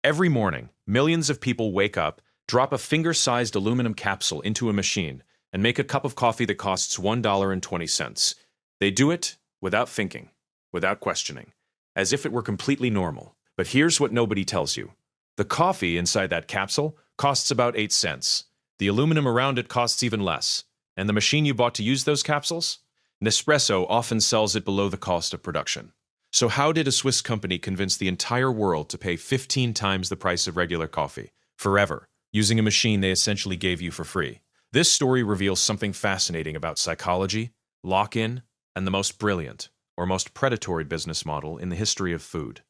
Every morning, millions of people wake up, drop a finger-sized aluminum capsule into a machine, and make a cup of coffee that costs $1.20. They do it without thinking, without questioning, as if it were completely normal. But here's what nobody tells you. The coffee inside that capsule costs about 8 cents. The aluminum around it costs even less. And the machine you bought to use those capsules? Nespresso often sells it below the cost of production. So how did a Swiss company convince the entire world to pay 15 times the price of regular coffee, forever, using a machine they essentially gave you for free? This story reveals something fascinating about psychology, lock-in, and the most brilliant, or most predatory business model in the history of food.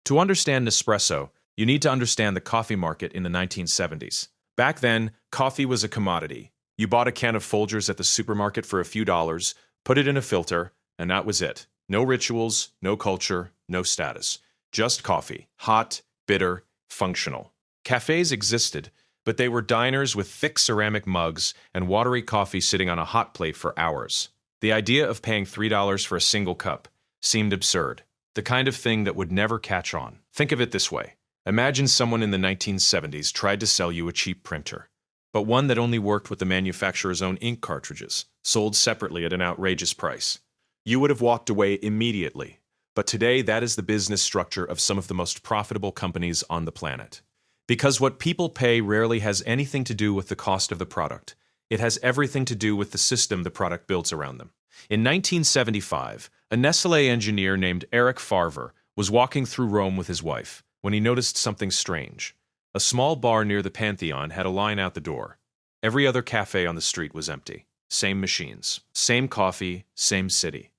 To understand Nespresso, you need to understand the coffee market in the 1970s. Back then, coffee was a commodity. You bought a can of Folgers at the supermarket for a few dollars, put it in a filter, and that was it. No rituals, no culture, no status. Just coffee. Hot, bitter, functional. Cafes existed, but they were diners with thick ceramic mugs and watery coffee sitting on a hot plate for hours. The idea of paying $3 for a single cup seemed absurd. The kind of thing that would never catch on. Think of it this way. Imagine someone in the 1970s tried to sell you a cheap printer, but one that only worked with the manufacturer's own ink cartridges, sold separately at an outrageous price. You would have walked away immediately. But today, that is the business structure of some of the most profitable companies on the planet. Because what people pay rarely has anything to do with the cost of the product. It has everything to do with the system the product builds around them. In 1975, a Nestlé engineer named Eric Favre was walking through Rome with his wife when he noticed something strange. A small bar near the Pantheon had a line out the door. Every other cafe on the street was empty. Same machines, same coffee, same city.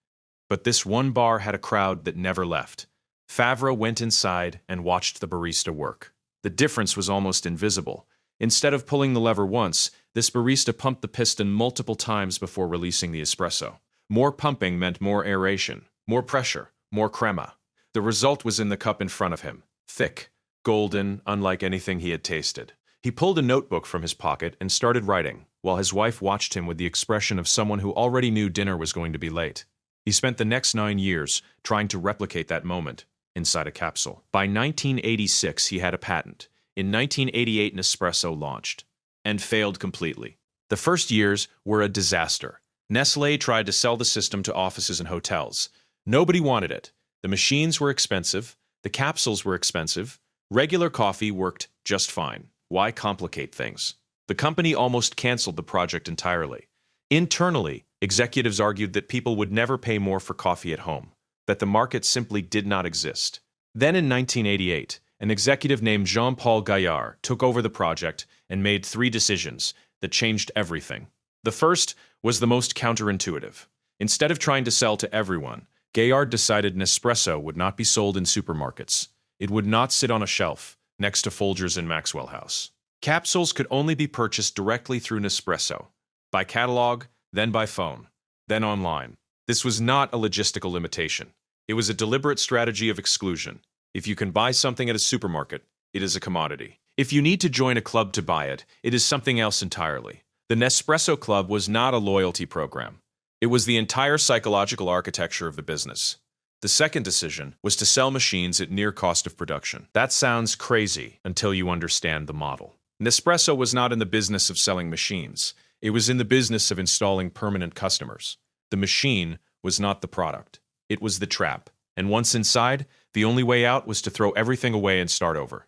But this one bar had a crowd that never left. Favre went inside and watched the barista work. The difference was almost invisible. Instead of pulling the lever once, this barista pumped the piston multiple times before releasing the espresso. More pumping meant more aeration, more pressure, more crema. The result was in the cup in front of him. Thick, golden, unlike anything he had tasted. He pulled a notebook from his pocket and started writing, while his wife watched him with the expression of someone who already knew dinner was going to be late. He spent the next 9 years trying to replicate that moment inside a capsule. By 1986, he had a patent. In 1988, Nespresso launched and failed completely. The first years were a disaster. Nestlé tried to sell the system to offices and hotels. Nobody wanted it. The machines were expensive. The capsules were expensive. Regular coffee worked just fine. Why complicate things? The company almost canceled the project entirely. Internally, executives argued that people would never pay more for coffee at home, that the market simply did not exist. Then in 1988, an executive named Jean-Paul Gaillard took over the project and made 3 decisions that changed everything. The first was the most counterintuitive. Instead of trying to sell to everyone, Gaillard decided Nespresso would not be sold in supermarkets. It would not sit on a shelf next to Folgers and Maxwell House. Capsules could only be purchased directly through Nespresso, by catalog, then by phone, then online. This was not a logistical limitation. It was a deliberate strategy of exclusion. If you can buy something at a supermarket, it is a commodity. If you need to join a club to buy it, it is something else entirely. The Nespresso Club was not a loyalty program. It was the entire psychological architecture of the business. The second decision was to sell machines at near cost of production. That sounds crazy until you understand the model. Nespresso was not in the business of selling machines. It was in the business of installing permanent customers. The machine was not the product. It was the trap. And once inside, the only way out was to throw everything away and start over.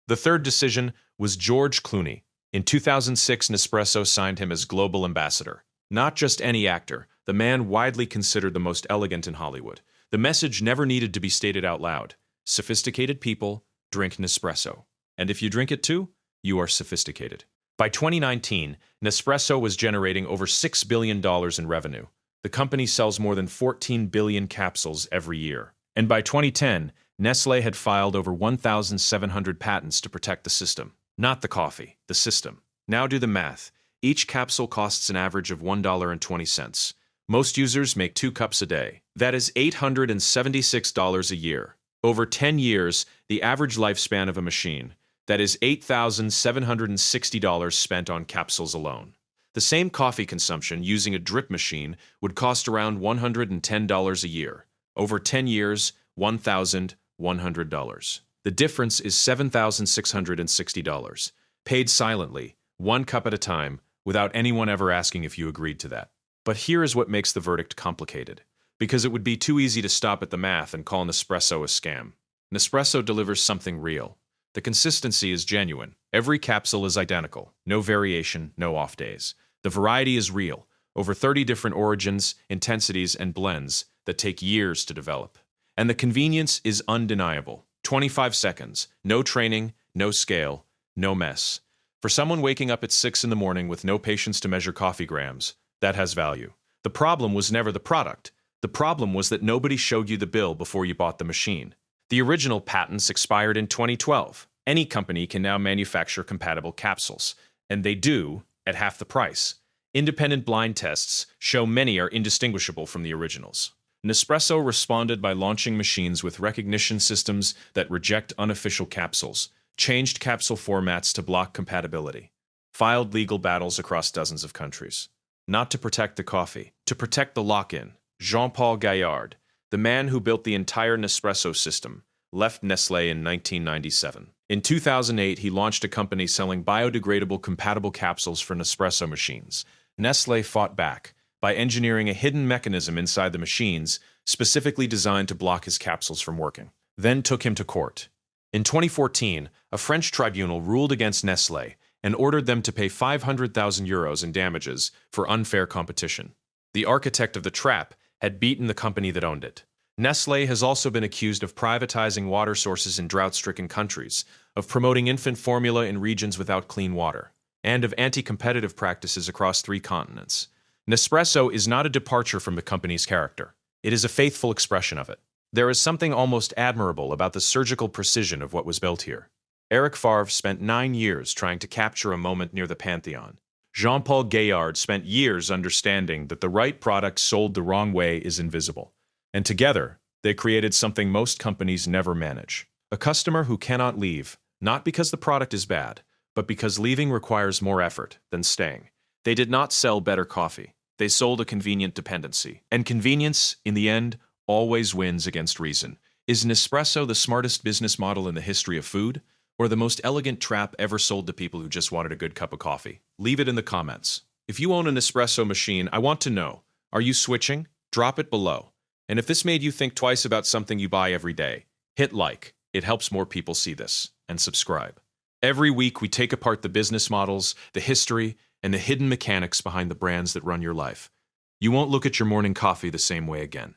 The third decision was George Clooney. In 2006, Nespresso signed him as global ambassador. Not just any actor, the man widely considered the most elegant in Hollywood. The message never needed to be stated out loud. Sophisticated people drink Nespresso. And if you drink it too, you are sophisticated. By 2019, Nespresso was generating over $6 billion in revenue. The company sells more than 14 billion capsules every year. And by 2010, Nestlé had filed over 1,700 patents to protect the system. Not the coffee, the system. Now do the math. Each capsule costs an average of $1.20. Most users make 2 cups a day. That is $876 a year. Over 10 years, the average lifespan of a machine. That is $8,760 spent on capsules alone. The same coffee consumption using a drip machine would cost around $110 a year. Over 10 years, $1,100. The difference is $7,660, paid silently, one cup at a time, without anyone ever asking if you agreed to that. But here is what makes the verdict complicated. Because it would be too easy to stop at the math and call Nespresso a scam. Nespresso delivers something real. The consistency is genuine. Every capsule is identical. No variation, no off days. The variety is real. Over 30 different origins, intensities, and blends that take years to develop. And the convenience is undeniable. 25 seconds. No training, no scale, no mess. For someone waking up at 6 in the morning with no patience to measure coffee grams, that has value. The problem was never the product. The problem was that nobody showed you the bill before you bought the machine. The original patents expired in 2012. Any company can now manufacture compatible capsules, and they do at half the price. Independent blind tests show many are indistinguishable from the originals. Nespresso responded by launching machines with recognition systems that reject unofficial capsules, changed capsule formats to block compatibility, filed legal battles across dozens of countries. Not to protect the coffee, to protect the lock-in. Jean-Paul Gaillard, the man who built the entire Nespresso system, left Nestlé in 1997. In 2008, he launched a company selling biodegradable compatible capsules for Nespresso machines. Nestlé fought back by engineering a hidden mechanism inside the machines specifically designed to block his capsules from working, then took him to court. In 2014, a French tribunal ruled against Nestlé and ordered them to pay €500,000 in damages for unfair competition. The architect of the trap had beaten the company that owned it. Nestlé has also been accused of privatizing water sources in drought-stricken countries, of promoting infant formula in regions without clean water, and of anti-competitive practices across 3 continents. Nespresso is not a departure from the company's character. It is a faithful expression of it. There is something almost admirable about the surgical precision of what was built here. Eric Favre spent 9 years trying to capture a moment near the Pantheon. Jean-Paul Gaillard spent years understanding that the right product sold the wrong way is invisible. And together, they created something most companies never manage. A customer who cannot leave, not because the product is bad, but because leaving requires more effort than staying. They did not sell better coffee. They sold a convenient dependency. And convenience, in the end, always wins against reason. Is Nespresso the smartest business model in the history of food? Or the most elegant trap ever sold to people who just wanted a good cup of coffee? Leave it in the comments. If you own an espresso machine, I want to know, are you switching? Drop it below. And if this made you think twice about something you buy every day, hit like. It helps more people see this. And subscribe. Every week we take apart the business models, the history, and the hidden mechanics behind the brands that run your life. You won't look at your morning coffee the same way again.